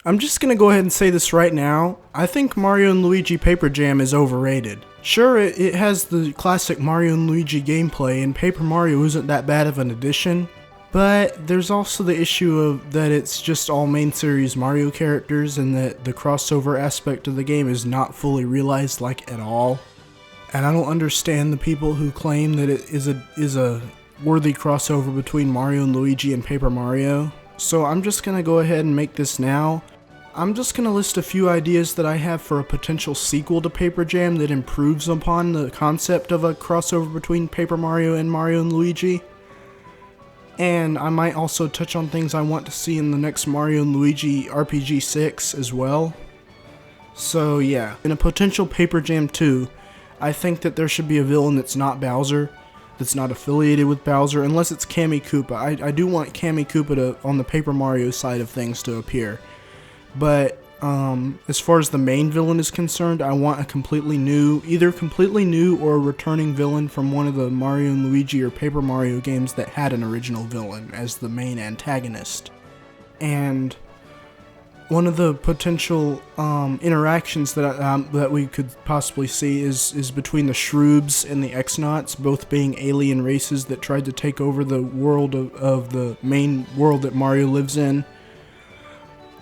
I'm just gonna go ahead and say this right now. I think Mario and Luigi Paper Jam is overrated. Sure, it has the classic Mario and Luigi gameplay, and Paper Mario isn't that bad of an addition, but there's also the issue of that it's just all main series Mario characters, and that the crossover aspect of the game is not fully realized, like, at all. And I don't understand the people who claim that it is a worthy crossover between Mario and Luigi and Paper Mario. So I'm just gonna go ahead and make this now. I'm just gonna list a few ideas that I have for a potential sequel to Paper Jam that improves upon the concept of a crossover between Paper Mario and Luigi. And I might also touch on things I want to see in the next Mario and Luigi RPG 6 as well. So yeah, in a potential Paper Jam 2, I think that there should be a villain that's not Bowser, that's not affiliated with Bowser, unless it's Kammy Koopa. I do want Kammy Koopa on the Paper Mario side of things to appear. But as far as the main villain is concerned, I want a either completely new or a returning villain from one of the Mario and Luigi or Paper Mario games that had an original villain as the main antagonist. And one of the potential interactions that we could possibly see is between the Shroobs and the X-Nauts, both being alien races that tried to take over the world of the main world that Mario lives in.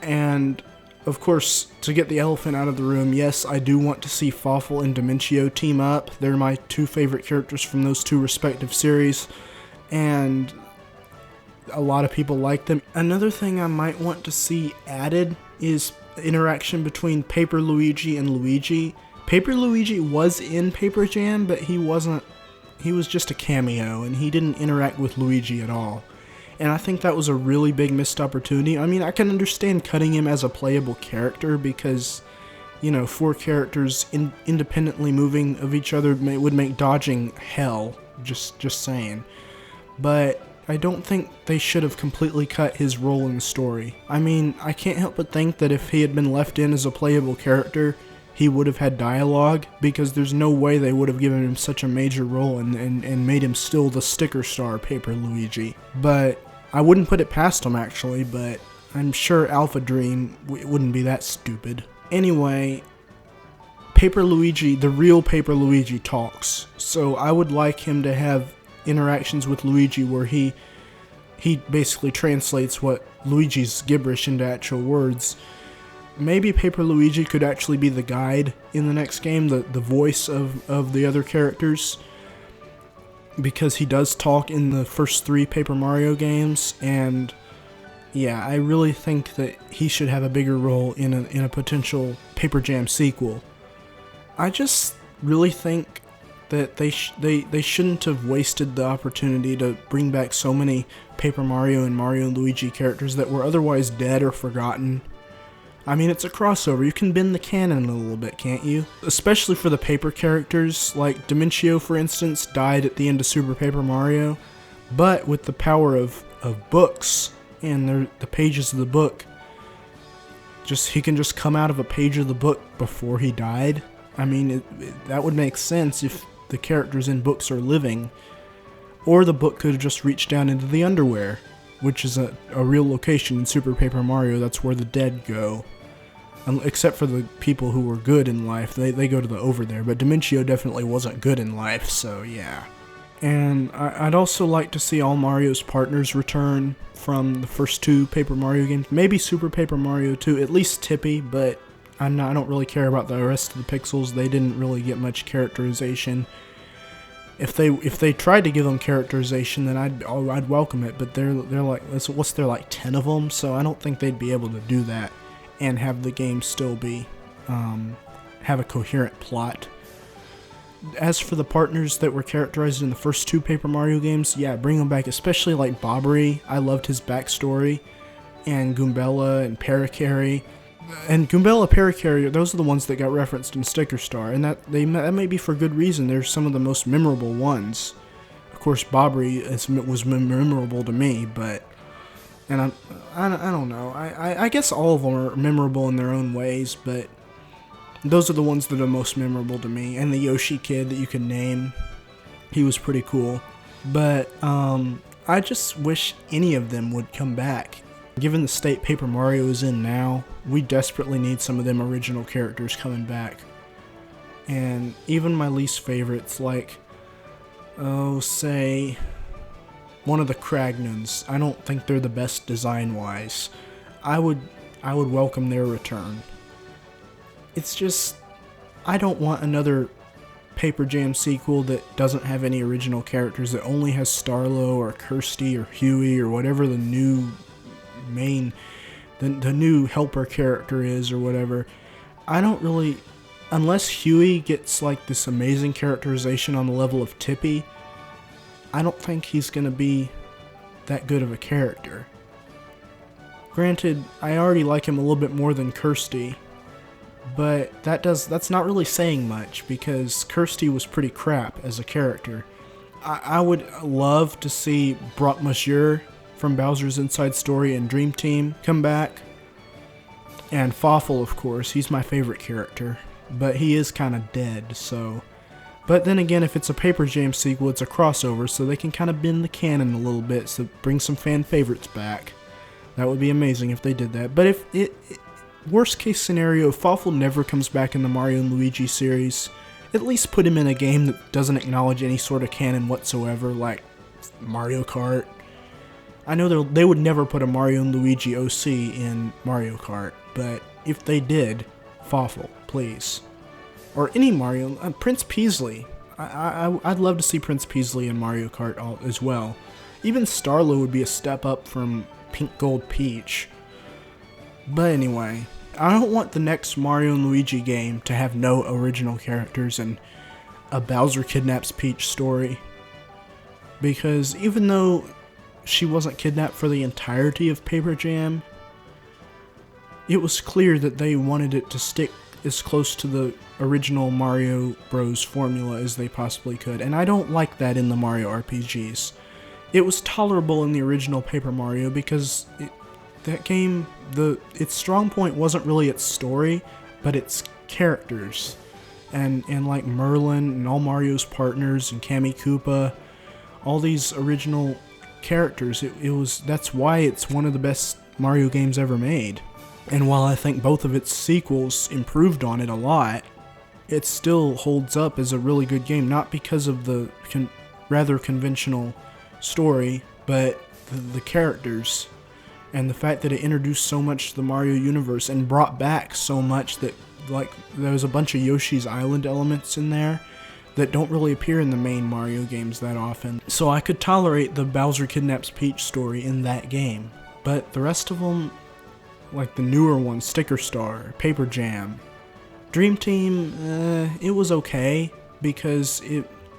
And, of course, to get the elephant out of the room, yes, I do want to see Fawful and Dimentio team up. They're my two favorite characters from those two respective series, and a lot of people like them. Another thing I might want to see added is interaction between Paper Luigi and Luigi. Paper Luigi was in Paper Jam, but he was just a cameo, and he didn't interact with Luigi at all. And I think that was a really big missed opportunity. I mean, I can understand cutting him as a playable character because, you know, four characters independently moving of each other would make dodging hell, just saying. But I don't think they should have completely cut his role in the story. I mean, I can't help but think that if he had been left in as a playable character, he would have had dialogue, because there's no way they would have given him such a major role and made him still the sticker star Paper Luigi. But I wouldn't put it past him, actually, but I'm sure Alpha Dream wouldn't be that stupid. Anyway, Paper Luigi, the real Paper Luigi, talks, so I would like him to have interactions with Luigi where he basically translates what Luigi's gibberish into actual words. Maybe Paper Luigi could actually be the guide in the next game, the voice of the other characters, because he does talk in the first 3 Paper Mario games. And yeah, I really think that he should have a bigger role in a potential Paper Jam sequel. I just really think that they shouldn't have wasted the opportunity to bring back so many Paper Mario and Mario and Luigi characters that were otherwise dead or forgotten. I mean, it's a crossover. You can bend the canon a little bit, can't you? Especially for the paper characters, like Dimentio, for instance, died at the end of Super Paper Mario, but with the power of books and the pages of the book, he can just come out of a page of the book before he died. I mean, that would make sense if the characters in books are living, or the book could have just reached down into the underwear, which is a real location in Super Paper Mario. That's where the dead go. Except for the people who were good in life, they go to the over there, but Dimentio definitely wasn't good in life, so yeah. And I'd also like to see all Mario's partners return from the first 2 Paper Mario games. Maybe Super Paper Mario 2, at least Tippy, but I don't really care about the rest of the pixels. They didn't really get much characterization. If they tried to give them characterization, then I'd welcome it. But they're like, what's there, like 10 of them? So I don't think they'd be able to do that and have the game still be have a coherent plot. As for the partners that were characterized in the first 2 Paper Mario games, yeah, bring them back. Especially like Bobbery. I loved his backstory, and Goombella and Parakarry. And Goombella, Parakarry, those are the ones that got referenced in Sticker Star, and that may be for good reason. They're some of the most memorable ones. Of course, Bobbery was memorable to me, but I don't know. I guess all of them are memorable in their own ways, but those are the ones that are most memorable to me. And the Yoshi kid that you can name, he was pretty cool. But I just wish any of them would come back. Given the state Paper Mario is in now, we desperately need some of them original characters coming back. And even my least favorites, like, say, one of the Kragnons. I don't think they're the best design-wise. I would welcome their return. It's just, I don't want another Paper Jam sequel that doesn't have any original characters, that only has Starlo or Kirsty or Huey or whatever the new the new helper character is or whatever. I don't really, unless Huey gets like this amazing characterization on the level of Tippy, I don't think he's gonna be that good of a character. Granted, I already like him a little bit more than Kirsty, but that's not really saying much, because Kirsty was pretty crap as a character. I would love to see Brock Monsieur from Bowser's Inside Story and Dream Team come back. And Fawful, of course, he's my favorite character, but he is kind of dead, so... But then again, if it's a Paper Jam sequel, it's a crossover, so they can kind of bend the canon a little bit, so bring some fan favorites back. That would be amazing if they did that. But if worst case scenario, if Fawful never comes back in the Mario and Luigi series, at least put him in a game that doesn't acknowledge any sort of canon whatsoever, like Mario Kart. I know they would never put a Mario and Luigi OC in Mario Kart, but if they did, Fawful, please. Or any Mario, Prince Peasley. I'd love to see Prince Peasley in Mario Kart as well. Even Starlo would be a step up from Pink Gold Peach. But anyway, I don't want the next Mario and Luigi game to have no original characters and a Bowser kidnaps Peach story. Because even though she wasn't kidnapped for the entirety of Paper Jam, it was clear that they wanted it to stick as close to the original Mario Bros. Formula as they possibly could, and I don't like that in the Mario RPGs. It was tolerable in the original Paper Mario because that game, its strong point wasn't really its story, but its characters. And like Merlin and all Mario's partners and Kammy Koopa, all these original characters, that's why it's one of the best Mario games ever made. And while I think both of its sequels improved on it a lot, it still holds up as a really good game, not because of the rather conventional story, but the characters, and the fact that it introduced so much to the Mario universe and brought back so much that, like, there was a bunch of Yoshi's Island elements in there that don't really appear in the main Mario games that often. So I could tolerate the Bowser Kidnaps Peach story in that game, but the rest of them, like the newer ones, Sticker Star, Paper Jam, Dream Team, it was okay, because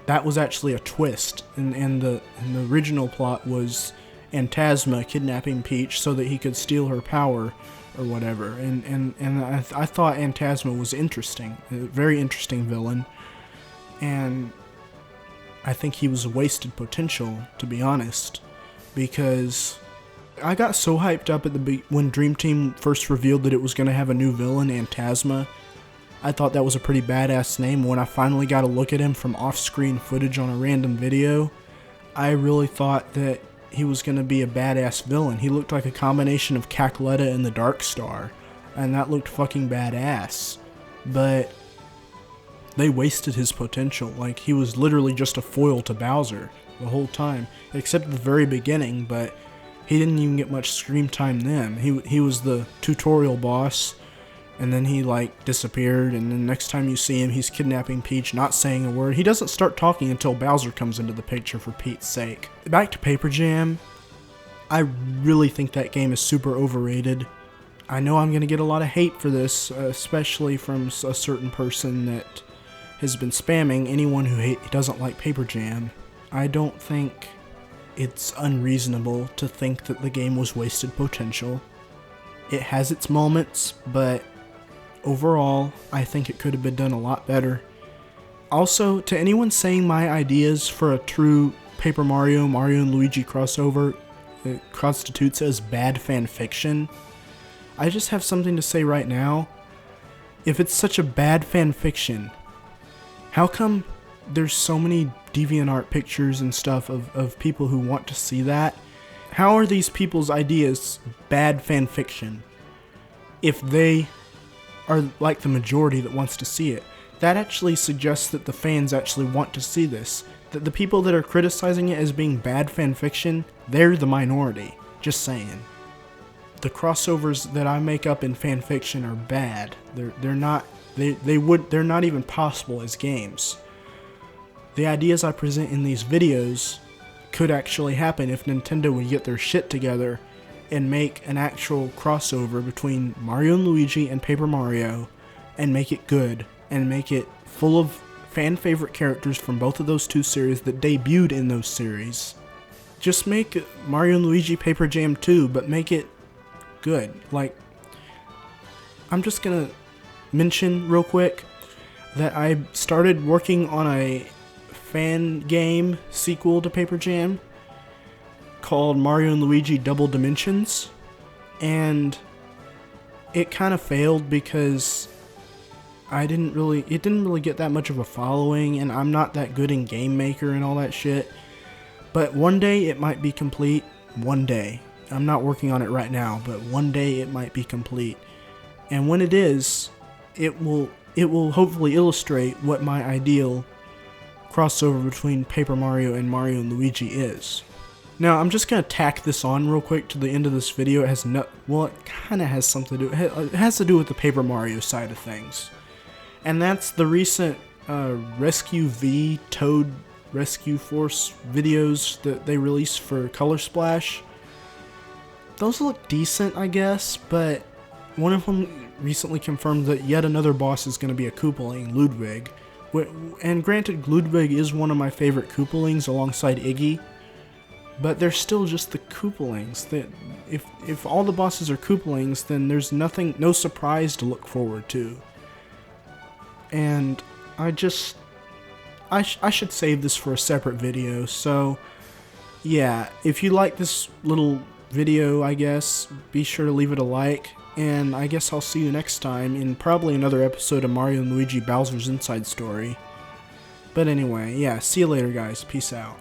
that was actually a twist, and the original plot was Phantasma kidnapping Peach so that he could steal her power or whatever, and I thought Phantasma was interesting, a very interesting villain, and I think he was a wasted potential, to be honest, because I got so hyped up when Dream Team first revealed that it was going to have a new villain, Phantasma. I thought that was a pretty badass name. When I finally got a look at him from off-screen footage on a random video, I really thought that he was going to be a badass villain. He looked like a combination of Cackletta and the Dark Star, and that looked fucking badass. But they wasted his potential. Like, he was literally just a foil to Bowser the whole time, except at the very beginning, but he didn't even get much screen time then. He was the tutorial boss, and then he, like, disappeared, and then next time you see him, he's kidnapping Peach, not saying a word. He doesn't start talking until Bowser comes into the picture, for Pete's sake. Back to Paper Jam, I really think that game is super overrated. I know I'm going to get a lot of hate for this, especially from a certain person that has been spamming anyone who doesn't like Paper Jam. I don't think it's unreasonable to think that the game was wasted potential. It has its moments, but overall, I think it could have been done a lot better. Also, to anyone saying my ideas for a true Paper Mario and Luigi crossover constitutes as bad fan fiction, I just have something to say right now. If it's such a bad fan fiction, how come there's so many DeviantArt pictures and stuff of people who want to see that? how are these people's ideas bad fan fiction if they are like the majority that wants to see it? That actually suggests that the fans actually want to see this. That the people that are criticizing it as being bad fan fiction, they're the minority. Just saying. The crossovers that I make up in fan fiction are bad. They're not even possible as games. The ideas I present in these videos could actually happen if Nintendo would get their shit together and make an actual crossover between Mario and Luigi and Paper Mario and make it good and make it full of fan favorite characters from both of those two series that debuted in those series. Just make Mario and Luigi Paper Jam 2, but make it good. Like, I'm just gonna mention real quick that I started working on a fan game sequel to Paper Jam called Mario and Luigi Double Dimensions, and it kind of failed because it didn't really get that much of a following, and I'm not that good in Game Maker and all that shit. But one day it might be complete. One day. I'm not working on it right now, but one day it might be complete. And when it is, it will hopefully illustrate what my ideal crossover between Paper Mario and Luigi is. Now, I'm just going to tack this on real quick to the end of this video. It kind of has something to do. It has to do with the Paper Mario side of things. And that's the recent Rescue V Toad Rescue Force videos that they released for Color Splash. Those look decent, I guess, but one of them recently confirmed that yet another boss is going to be a Koopaling, Ludwig. And granted, Ludwig is one of my favorite Koopalings alongside Iggy, but they're still just the Koopalings. If all the bosses are Koopalings, then there's no surprise to look forward to. And I should save this for a separate video, so yeah, if you like this little video, I guess, be sure to leave it a like, and I guess I'll see you next time in probably another episode of Mario and Luigi Bowser's Inside Story. But anyway, yeah, see you later guys, peace out.